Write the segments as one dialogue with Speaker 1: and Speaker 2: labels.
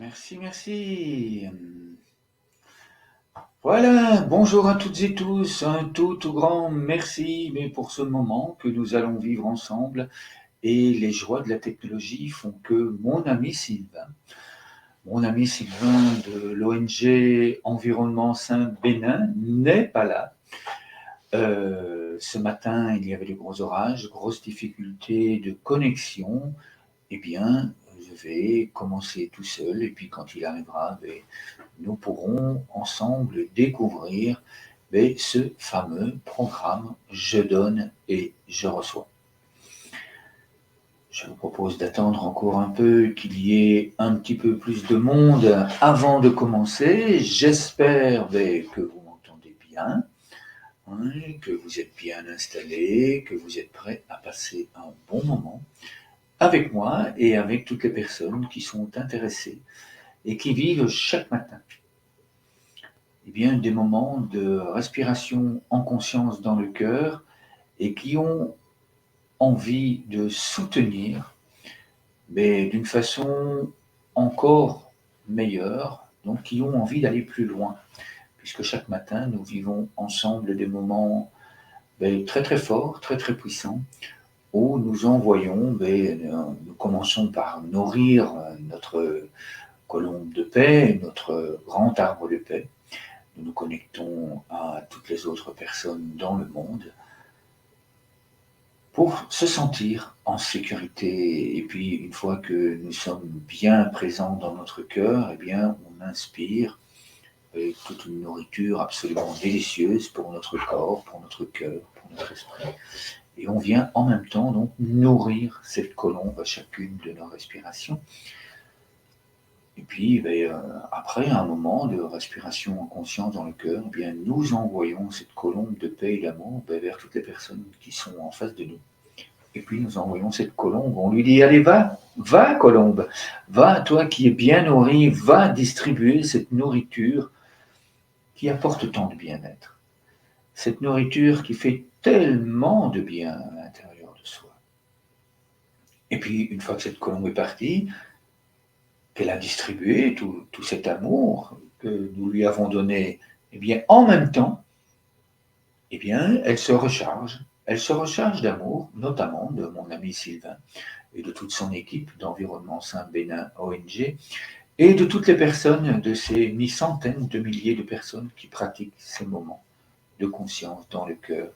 Speaker 1: Merci, merci. Voilà, bonjour à toutes et tous, un tout grand merci mais pour ce moment que nous allons vivre ensemble et les joies de la technologie font que mon ami Sylvain de l'ONG Environnement Saint-Bénin n'est pas là. Ce matin, il y avait de gros orages, grosses difficultés de connexion. Eh bien, je vais commencer tout seul et puis quand il arrivera, nous pourrons ensemble découvrir ce fameux programme Je donne et je reçois. Je vous propose d'attendre encore un peu qu'il y ait un petit peu plus de monde avant de commencer. J'espère que vous m'entendez bien, que vous êtes bien installés, que vous êtes prêts à passer un bon moment avec moi et avec toutes les personnes qui sont intéressées et qui vivent chaque matin des moments de respiration en conscience dans le cœur et qui ont envie de soutenir, mais d'une façon encore meilleure, donc qui ont envie d'aller plus loin, puisque chaque matin, nous vivons ensemble des moments très forts, très puissants, où nous envoyons, nous commençons par nourrir notre colombe de paix, notre grand arbre de paix. Nous nous connectons à toutes les autres personnes dans le monde pour se sentir en sécurité. Et puis, une fois que nous sommes bien présents dans notre cœur, on inspire toute une nourriture absolument délicieuse pour notre corps, pour notre cœur, pour notre esprit. Et on vient en même temps donc nourrir cette colombe à chacune de nos respirations. Et puis, après un moment de respiration en conscience dans le cœur, nous envoyons cette colombe de paix et d'amour vers toutes les personnes qui sont en face de nous. Et puis, nous envoyons cette colombe, on lui dit, allez, va colombe, va, toi qui es bien nourri, va distribuer cette nourriture qui apporte tant de bien-être. Cette nourriture qui fait tellement de bien à l'intérieur de soi. Et puis, une fois que cette colombe est partie, qu'elle a distribué tout cet amour que nous lui avons donné, en même temps, elle se recharge. Elle se recharge d'amour, notamment de mon ami Sylvain et de toute son équipe d'Environnement Saint-Bénin ONG et de toutes les personnes, de ces centaines de milliers de personnes qui pratiquent ces moments de conscience dans le cœur,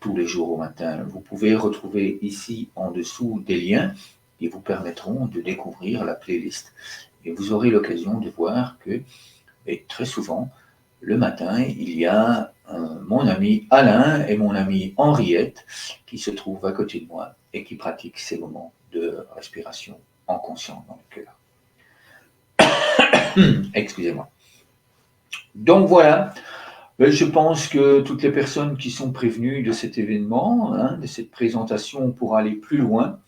Speaker 1: tous les jours au matin. Vous pouvez retrouver ici en dessous des liens qui vous permettront de découvrir la playlist. Et vous aurez l'occasion de voir que, très souvent, le matin, il y a mon ami Alain et mon amie Henriette qui se trouvent à côté de moi et qui pratiquent ces moments de respiration en conscience dans le cœur. Excusez-moi. Donc voilà, je pense que toutes les personnes qui sont prévenues de cet événement, de cette présentation pour aller plus loin,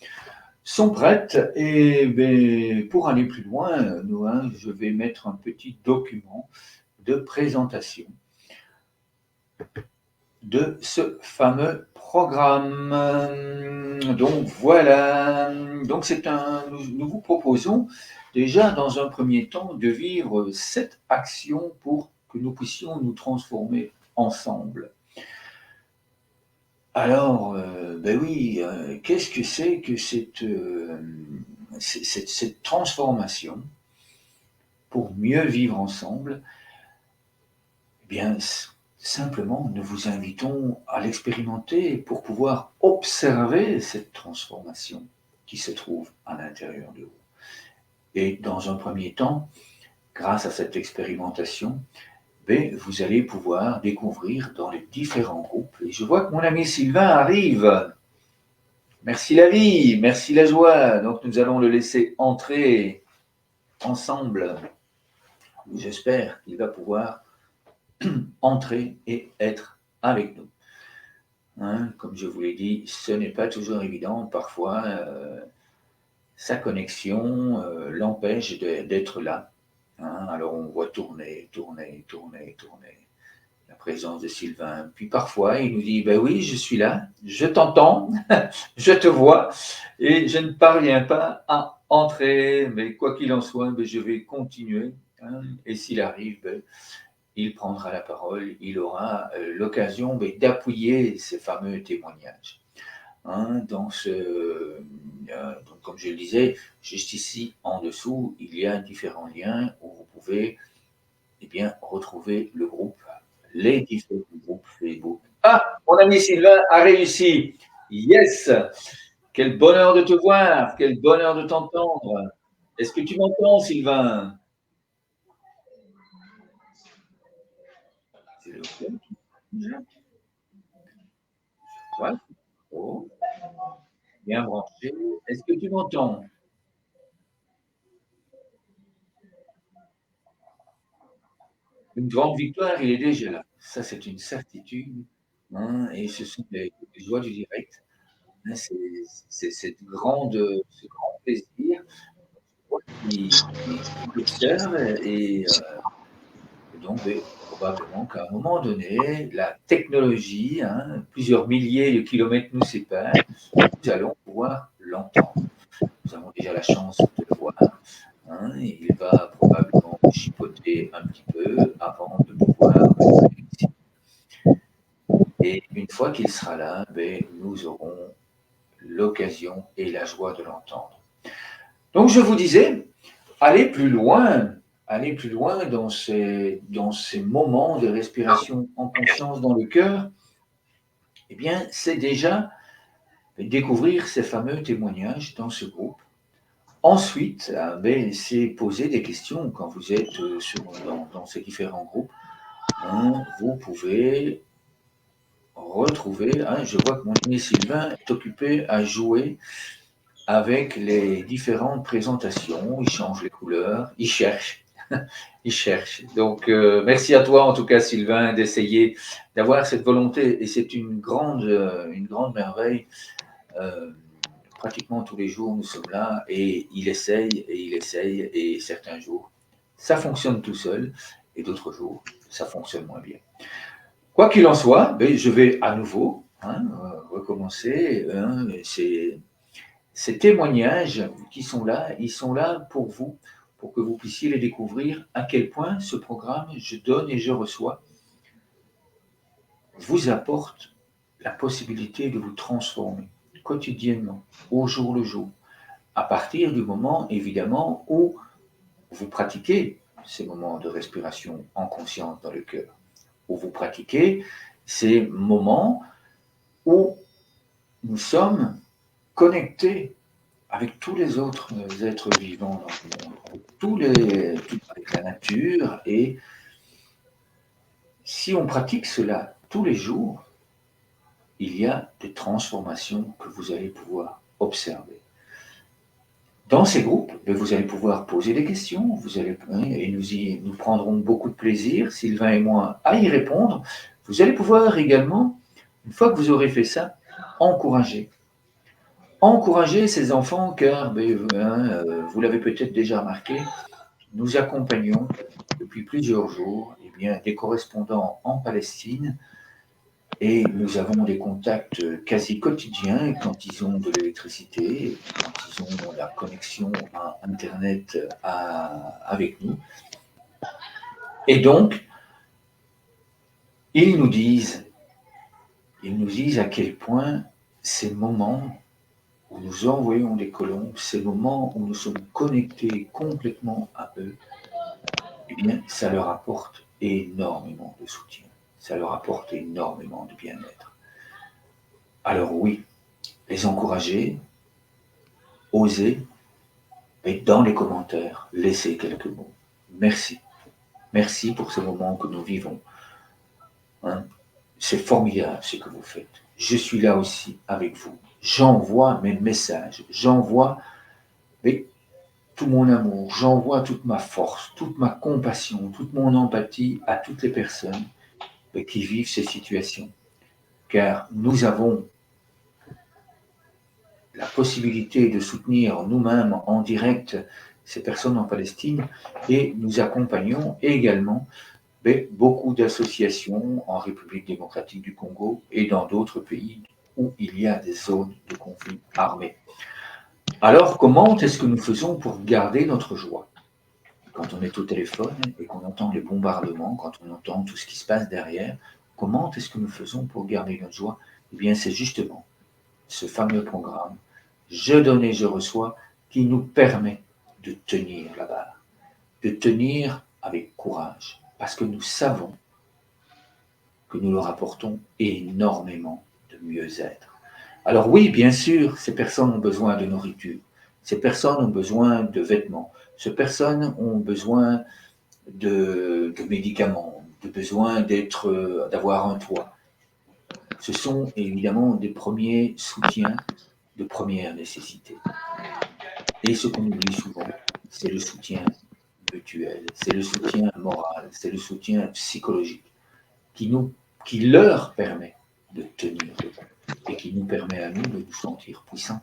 Speaker 1: sont prêtes. Et pour aller plus loin, je vais mettre un petit document de présentation de ce fameux programme. Donc voilà, donc nous vous proposons déjà dans un premier temps de vivre cette action pour que nous puissions nous transformer ensemble. Alors, qu'est-ce que c'est que cette transformation pour mieux vivre ensemble? Simplement, nous vous invitons à l'expérimenter pour pouvoir observer cette transformation qui se trouve à l'intérieur de vous. Et dans un premier temps, grâce à cette expérimentation, vous allez pouvoir découvrir dans les différents groupes. Et je vois que mon ami Sylvain arrive. Merci la vie, merci la joie. Donc nous allons le laisser entrer ensemble. J'espère qu'il va pouvoir entrer et être avec nous. Comme je vous l'ai dit, ce n'est pas toujours évident. Parfois, sa connexion l'empêche d'être là. Alors on voit tourner la présence de Sylvain. Puis parfois, il nous dit, oui, je suis là, je t'entends, je te vois, et je ne parviens pas à entrer, mais quoi qu'il en soit, je vais continuer. Hein, et s'il arrive, il prendra la parole, il aura l'occasion d'appuyer ces fameux témoignages. Hein, donc, comme je le disais, juste ici en dessous, il y a différents liens où vous pouvez retrouver le groupe, les différents groupes Facebook. Ah, mon ami Sylvain a réussi. Yes! Quel bonheur de te voir, quel bonheur de t'entendre. Est-ce que tu m'entends, Sylvain? C'est le ouais. Oh, bien branché. Est-ce que tu m'entends? Une grande victoire, il est déjà là. Ça, c'est une certitude. Hein, et ce sont les joies du direct. Hein, c'est ce grand plaisir qui observe et donc probablement qu'à un moment donné, la technologie, hein, plusieurs milliers de kilomètres nous séparent, nous allons pouvoir l'entendre. Nous avons déjà la chance de le voir. Hein, il va probablement chipoter un petit peu avant de pouvoir venir ici. Et une fois qu'il sera là, nous aurons l'occasion et la joie de l'entendre. Donc je vous disais, aller plus loin dans ces moments de respiration en conscience dans le cœur, eh bien, c'est déjà découvrir ces fameux témoignages dans ce groupe. Ensuite, c'est poser des questions quand vous êtes dans ces différents groupes. Hein, vous pouvez retrouver, hein, je vois que mon ami Sylvain est occupé à jouer avec les différentes présentations, il change les couleurs, il cherche. Il cherche. Donc, merci à toi, en tout cas, Sylvain, d'essayer d'avoir cette volonté. Et c'est une grande merveille. Pratiquement tous les jours, nous sommes là et il essaye et il essaye. Et certains jours, ça fonctionne tout seul. Et d'autres jours, ça fonctionne moins bien. Quoi qu'il en soit, je vais à nouveau recommencer. Hein, ces témoignages qui sont là, ils sont là pour vous, pour que vous puissiez les découvrir, à quel point ce programme Je donne et je reçois vous apporte la possibilité de vous transformer quotidiennement, au jour le jour, à partir du moment, évidemment, où vous pratiquez ces moments de respiration en conscience dans le cœur, où vous pratiquez ces moments où nous sommes connectés avec tous les autres êtres vivants dans le monde, avec la nature. Et si on pratique cela tous les jours, il y a des transformations que vous allez pouvoir observer. Dans ces groupes, vous allez pouvoir poser des questions, et nous prendrons beaucoup de plaisir, Sylvain et moi, à y répondre. Vous allez pouvoir également, une fois que vous aurez fait ça, encourager. Encourager ces enfants, car vous l'avez peut-être déjà remarqué, nous accompagnons depuis plusieurs jours des correspondants en Palestine et nous avons des contacts quasi quotidiens quand ils ont de l'électricité, quand ils ont la connexion à Internet avec nous. Et donc, ils nous disent à quel point ces moments où nous envoyons des colombes, ces moments où nous sommes connectés complètement à eux, ça leur apporte énormément de soutien. Ça leur apporte énormément de bien-être. Alors oui, les encourager, oser, et dans les commentaires, laissez quelques mots. Merci. Merci pour ce moment que nous vivons. Hein, c'est formidable ce que vous faites. Je suis là aussi avec vous. J'envoie mes messages. J'envoie tout mon amour. J'envoie toute ma force, toute ma compassion, toute mon empathie à toutes les personnes qui vivent ces situations. Car nous avons la possibilité de soutenir nous-mêmes en direct ces personnes en Palestine et nous accompagnons également beaucoup d'associations en République démocratique du Congo et dans d'autres pays où il y a des zones de conflit armé. Alors, comment est-ce que nous faisons pour garder notre joie? Quand on est au téléphone et qu'on entend les bombardements, quand on entend tout ce qui se passe derrière, comment est-ce que nous faisons pour garder notre joie? Eh bien, c'est justement ce fameux programme Je donne et je reçois qui nous permet de tenir la barre, de tenir avec courage, parce que nous savons que nous leur apportons énormément de mieux-être. Alors oui, bien sûr, ces personnes ont besoin de nourriture, ces personnes ont besoin de vêtements, ces personnes ont besoin de médicaments, de besoin d'avoir un toit. Ce sont évidemment des premiers soutiens de première nécessité. Et ce qu'on oublie souvent, c'est le soutien mutuel, c'est le soutien moral, c'est le soutien psychologique qui, nous, qui leur permet de tenir debout et qui nous permet à nous de nous sentir puissants.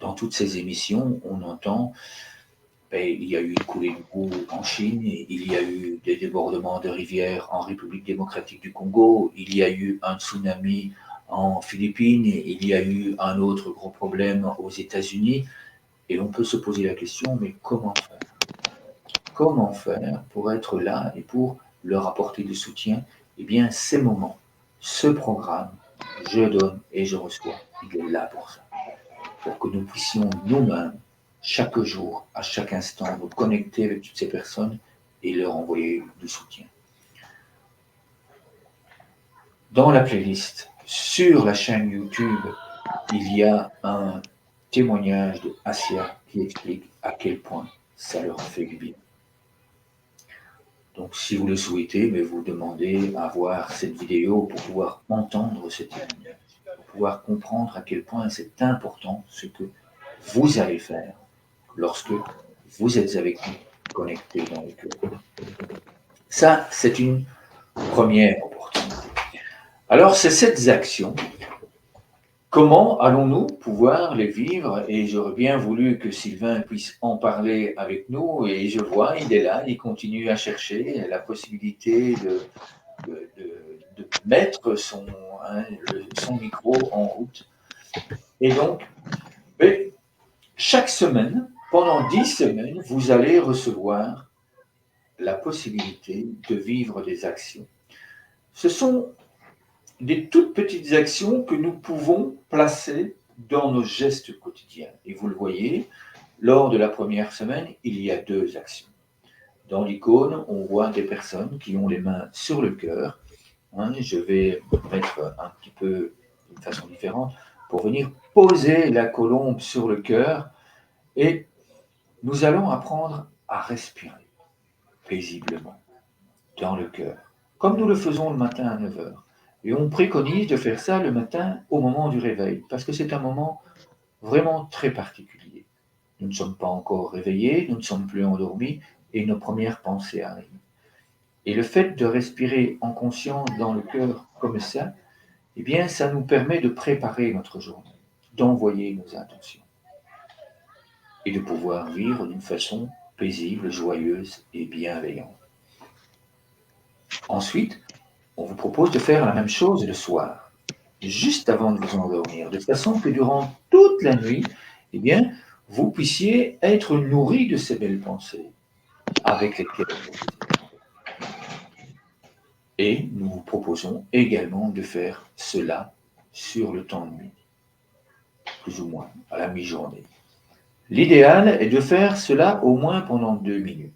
Speaker 1: Dans toutes ces émissions, on entend il y a eu une coulée de boue en Chine, il y a eu des débordements de rivières en République démocratique du Congo, il y a eu un tsunami en Philippines, il y a eu un autre gros problème aux États-Unis. Et on peut se poser la question, mais comment faire? Comment faire pour être là et pour leur apporter du soutien? Eh bien, ces moments, ce programme, je donne et je reçois, il est là pour ça, pour que nous puissions nous-mêmes, chaque jour, à chaque instant, nous connecter avec toutes ces personnes et leur envoyer du soutien. Dans la playlist, sur la chaîne YouTube, il y a un témoignage de Asia qui explique à quel point ça leur fait du bien. Donc, si vous le souhaitez, mais vous demandez à voir cette vidéo pour pouvoir entendre ce témoignage, pour pouvoir comprendre à quel point c'est important ce que vous allez faire lorsque vous êtes avec nous, connectés dans le cœur. Ça, c'est une première opportunité. Alors, c'est cette action. Comment allons-nous pouvoir les vivre? Et j'aurais bien voulu que Sylvain puisse en parler avec nous. Et je vois, il est là, il continue à chercher la possibilité de mettre son micro en route. Et donc, chaque semaine, pendant 10 semaines, vous allez recevoir la possibilité de vivre des actions. Ce sont des toutes petites actions que nous pouvons placer dans nos gestes quotidiens. Et vous le voyez, lors de la première semaine, il y a 2 actions. Dans l'icône, on voit des personnes qui ont les mains sur le cœur. Je vais mettre un petit peu d'une façon différente pour venir poser la colombe sur le cœur et nous allons apprendre à respirer paisiblement dans le cœur, comme nous le faisons le matin à 9 heures. Et on préconise de faire ça le matin au moment du réveil, parce que c'est un moment vraiment très particulier. Nous ne sommes pas encore réveillés, nous ne sommes plus endormis, et nos premières pensées arrivent. Et le fait de respirer en conscience dans le cœur comme ça, eh bien, ça nous permet de préparer notre journée, d'envoyer nos intentions, et de pouvoir vivre d'une façon paisible, joyeuse et bienveillante. Ensuite, on vous propose de faire la même chose le soir, juste avant de vous endormir, de façon que durant toute la nuit, eh bien, vous puissiez être nourri de ces belles pensées avec lesquelles et nous vous proposons également de faire cela sur le temps de nuit, plus ou moins à la mi-journée. L'idéal est de faire cela au moins pendant 2 minutes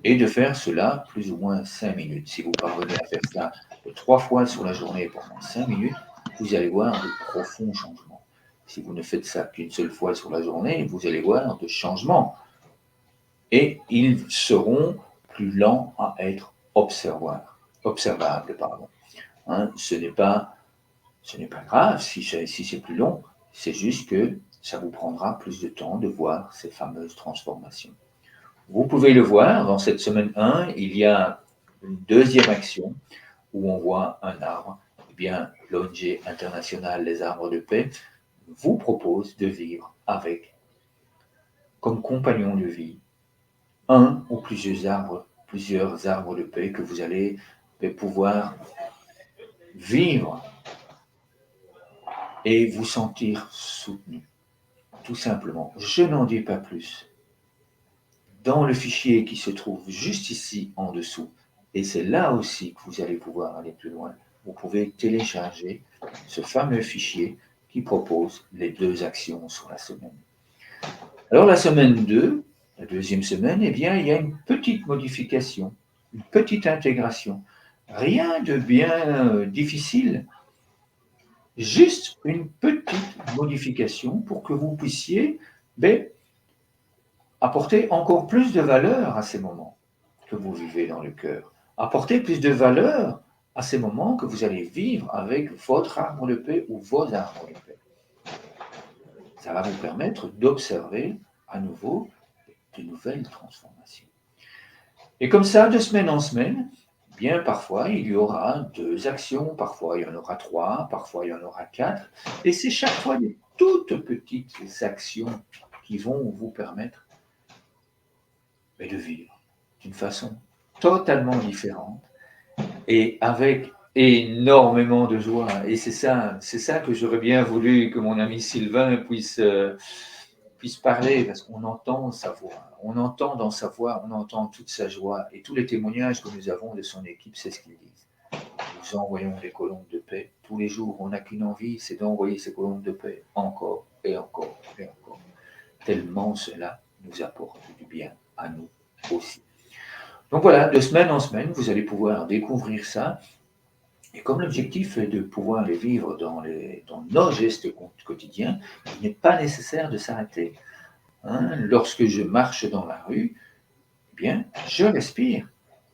Speaker 1: et de faire cela plus ou moins 5 minutes. Si vous parvenez à faire ça 3 fois sur la journée pendant 5 minutes, vous allez voir de profonds changements. Si vous ne faites ça qu'une seule fois sur la journée, vous allez voir de changements. Et ils seront plus lents à être observables. Ce n'est pas grave si c'est plus long, c'est juste que ça vous prendra plus de temps de voir ces fameuses transformations. Vous pouvez le voir, dans cette semaine 1, il y a une deuxième action où on voit un arbre. Eh bien, l'ONG internationale des arbres de paix vous propose de vivre avec, comme compagnon de vie, un ou plusieurs arbres de paix que vous allez pouvoir vivre et vous sentir soutenu. tout simplement, je n'en dis pas plus. Dans le fichier qui se trouve juste ici en dessous, et c'est là aussi que vous allez pouvoir aller plus loin, vous pouvez télécharger ce fameux fichier qui propose les 2 actions sur la semaine. Alors la semaine 2, la deuxième semaine, eh bien, il y a une petite modification, une petite intégration. Rien de bien difficile, juste une petite modification pour que vous puissiez apporter encore plus de valeur à ces moments que vous vivez dans le cœur. Apporter plus de valeur à ces moments que vous allez vivre avec votre arbre de paix ou vos arbres de paix. Ça va vous permettre d'observer à nouveau de nouvelles transformations. Et comme ça, de semaine en semaine, bien parfois il y aura 2 actions, parfois il y en aura 3, parfois il y en aura 4, et c'est chaque fois des toutes petites actions qui vont vous permettre de vivre d'une façon totalement différente et avec énormément de joie. Et c'est ça que j'aurais bien voulu que mon ami Sylvain puisse parler, parce qu'on entend sa voix, on entend dans sa voix, on entend toute sa joie. Et tous les témoignages que nous avons de son équipe, c'est ce qu'ils disent. Nous envoyons des colombes de paix tous les jours. On n'a qu'une envie, c'est d'envoyer ces colombes de paix encore et encore et encore. Tellement cela nous apporte du bien à nous aussi. Donc voilà, de semaine en semaine, vous allez pouvoir découvrir ça. Et comme l'objectif est de pouvoir les vivre dans nos gestes quotidiens, il n'est pas nécessaire de s'arrêter. Lorsque je marche dans la rue, eh bien, je respire.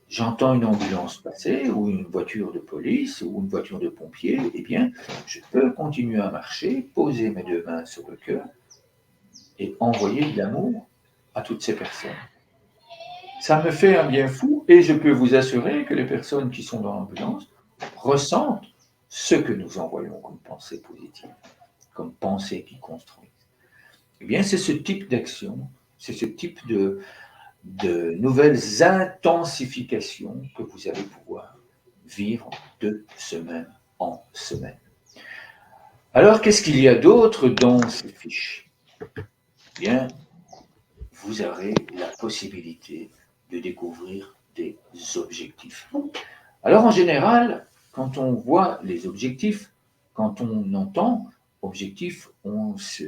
Speaker 1: J'entends une ambulance passer, ou une voiture de police, ou une voiture de pompiers, eh bien, je peux continuer à marcher, poser mes 2 mains sur le cœur et envoyer de l'amour à toutes ces personnes. Ça me fait un bien fou, et je peux vous assurer que les personnes qui sont dans l'ambulance ressentent ce que nous envoyons comme pensée positive, comme pensée qui construit. Eh bien, c'est ce type d'action, c'est ce type de nouvelles intensifications que vous allez pouvoir vivre de semaine en semaine. Alors, qu'est-ce qu'il y a d'autre dans ces fiches? Eh bien, vous aurez la possibilité de découvrir des objectifs. Alors, en général, quand on voit les objectifs, quand on entend objectif, on se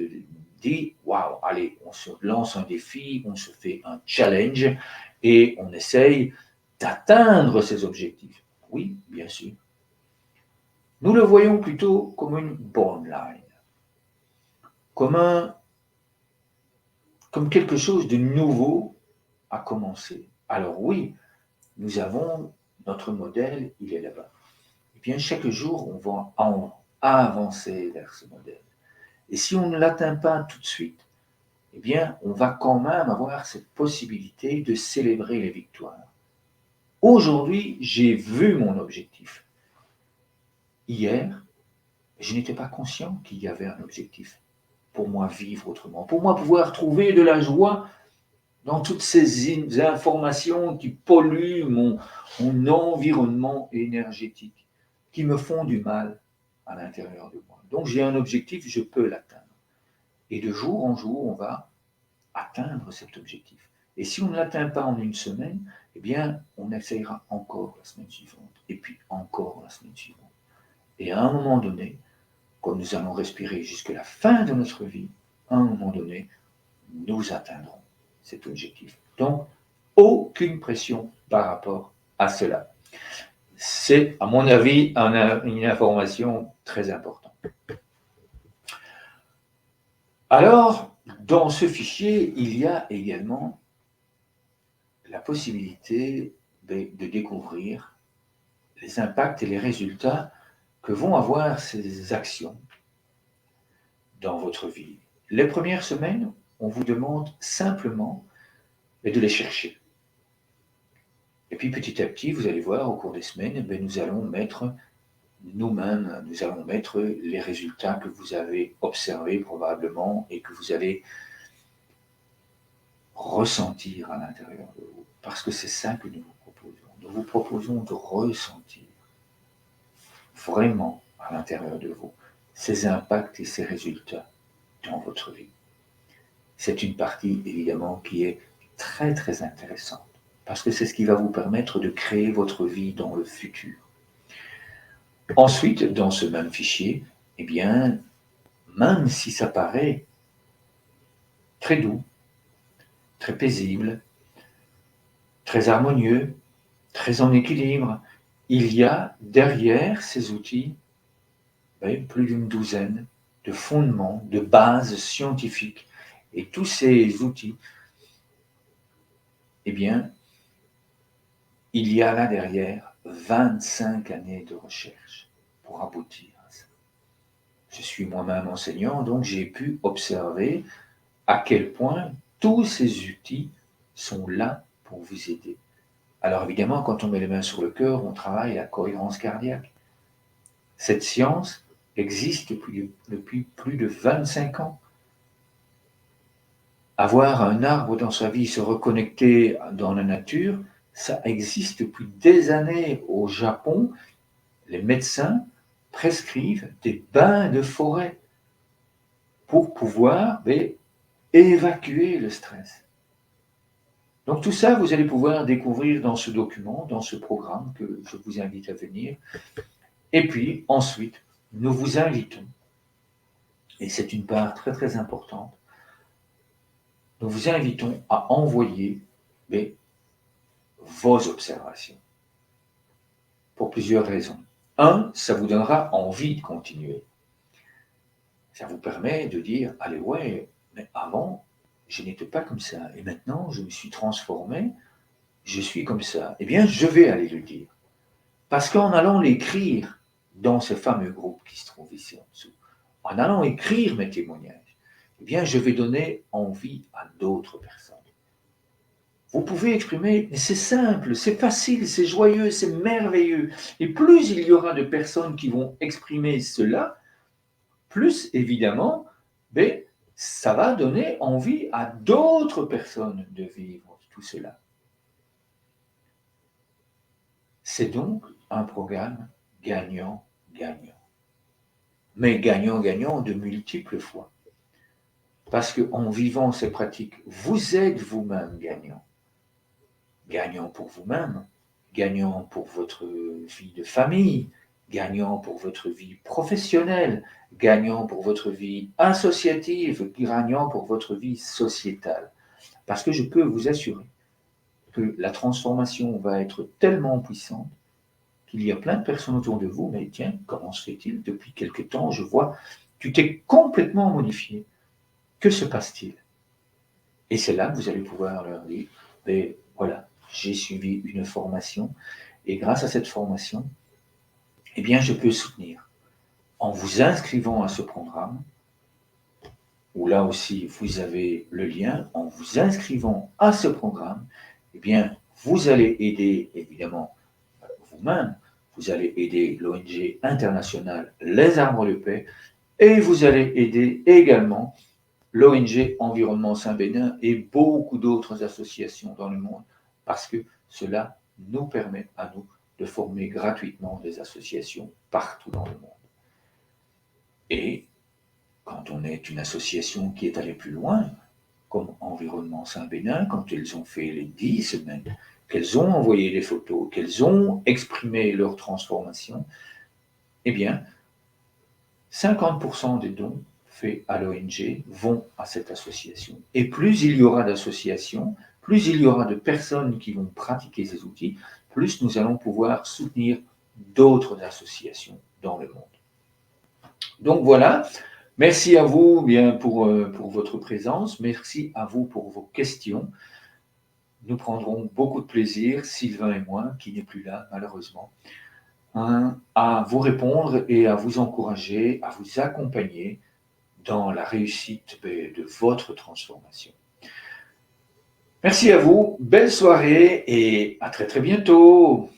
Speaker 1: dit, waouh, allez, on se lance un défi, on se fait un challenge et on essaye d'atteindre ces objectifs. Oui, bien sûr. Nous le voyons plutôt comme une born line, comme quelque chose de nouveau à commencer. Alors oui, nous avons notre modèle, il est là-bas. Et bien chaque jour, on va avancer vers ce modèle. Et si on ne l'atteint pas tout de suite, eh bien, on va quand même avoir cette possibilité de célébrer les victoires. Aujourd'hui, j'ai vu mon objectif. Hier, je n'étais pas conscient qu'il y avait un objectif pour moi vivre autrement, pour moi pouvoir trouver de la joie dans toutes ces informations qui polluent mon environnement énergétique, qui me font du mal à l'intérieur de moi. Donc j'ai un objectif, je peux l'atteindre. Et de jour en jour, on va atteindre cet objectif. Et si on ne l'atteint pas en une semaine, eh bien, on essayera encore la semaine suivante, et puis encore la semaine suivante. Et à un moment donné, comme nous allons respirer jusqu'à la fin de notre vie, à un moment donné, nous atteindrons cet objectif. Donc, aucune pression par rapport à cela. C'est, à mon avis, une information très importante. Alors, dans ce fichier, il y a également la possibilité de découvrir les impacts et les résultats que vont avoir ces actions dans votre vie. Les premières semaines, on vous demande simplement de les chercher. Et puis petit à petit, vous allez voir, au cours des semaines, nous allons mettre nous-mêmes, nous allons mettre les résultats que vous avez observés probablement et que vous allez ressentir à l'intérieur de vous. Parce que c'est ça que nous vous proposons. Nous vous proposons de ressentir vraiment à l'intérieur de vous ces impacts et ces résultats dans votre vie. c'est une partie évidemment qui est très très intéressante, parce que c'est ce qui va vous permettre de créer votre vie dans le futur. Ensuite, dans ce même fichier, eh bien, même si ça paraît très doux, très paisible, très harmonieux, très en équilibre, il y a derrière ces outils plus d'une douzaine de fondements, de bases scientifiques. Et tous ces outils, eh bien, il y a là derrière 25 années de recherche pour aboutir à ça. Je suis moi-même enseignant, donc j'ai pu observer à quel point tous ces outils sont là pour vous aider. Alors évidemment, quand on met les mains sur le cœur, on travaille la cohérence cardiaque. Cette science existe depuis plus de 25 ans. Avoir un arbre dans sa vie, se reconnecter dans la nature, ça existe depuis des années. Au Japon, les médecins prescrivent des bains de forêt pour pouvoir évacuer le stress. Donc tout ça, vous allez pouvoir découvrir dans ce document, dans ce programme que je vous invite à venir. Et puis ensuite, nous vous invitons, et c'est une part très très importante, nous vous invitons à envoyer vos observations. Pour plusieurs raisons. Un, ça vous donnera envie de continuer. Ça vous permet de dire, allez ouais, mais avant, je n'étais pas comme ça. Et maintenant, je me suis transformé, je suis comme ça. Eh bien, je vais aller le dire. Parce qu'en allant l'écrire dans ce fameux groupe qui se trouve ici en dessous, en allant écrire mes témoignages, eh bien, je vais donner envie à d'autres personnes. Vous pouvez exprimer, mais c'est simple, c'est facile, c'est joyeux, c'est merveilleux. Et plus il y aura de personnes qui vont exprimer cela, plus évidemment, ça va donner envie à d'autres personnes de vivre tout cela. C'est donc un programme gagnant-gagnant. Mais gagnant-gagnant de multiples fois. Parce qu'en vivant ces pratiques, vous êtes vous-même gagnant. Gagnant pour vous-même, gagnant pour votre vie de famille, gagnant pour votre vie professionnelle, gagnant pour votre vie associative, gagnant pour votre vie sociétale. Parce que je peux vous assurer que la transformation va être tellement puissante qu'il y a plein de personnes autour de vous, mais tiens, comment se fait-il? Depuis quelque temps, je vois, tu t'es complètement modifié. Que se passe-t-il? Et c'est là que vous allez pouvoir leur dire, voilà, j'ai suivi une formation, et grâce à cette formation, eh bien, je peux soutenir. En vous inscrivant à ce programme, où là aussi, vous avez le lien, en vous inscrivant à ce programme, eh bien, vous allez aider, évidemment, vous-même, vous allez aider l'ONG internationale Les Arbres de Paix, et vous allez aider également l'ONG Environnement Saint-Bénin et beaucoup d'autres associations dans le monde, parce que cela nous permet à nous de former gratuitement des associations partout dans le monde. Et quand on est une association qui est allée plus loin, comme Environnement Saint-Bénin, quand elles ont fait les 10 semaines, qu'elles ont envoyé des photos, qu'elles ont exprimé leur transformation, eh bien, 50% des dons faits à l'ONG vont à cette association. Et plus il y aura d'associations, plus il y aura de personnes qui vont pratiquer ces outils, plus nous allons pouvoir soutenir d'autres associations dans le monde. Donc voilà, merci à vous pour votre présence, merci à vous pour vos questions. Nous prendrons beaucoup de plaisir, Sylvain et moi, qui n'est plus là malheureusement, à vous répondre et à vous encourager, à vous accompagner dans la réussite de votre transformation. Merci à vous, belle soirée et à très très bientôt.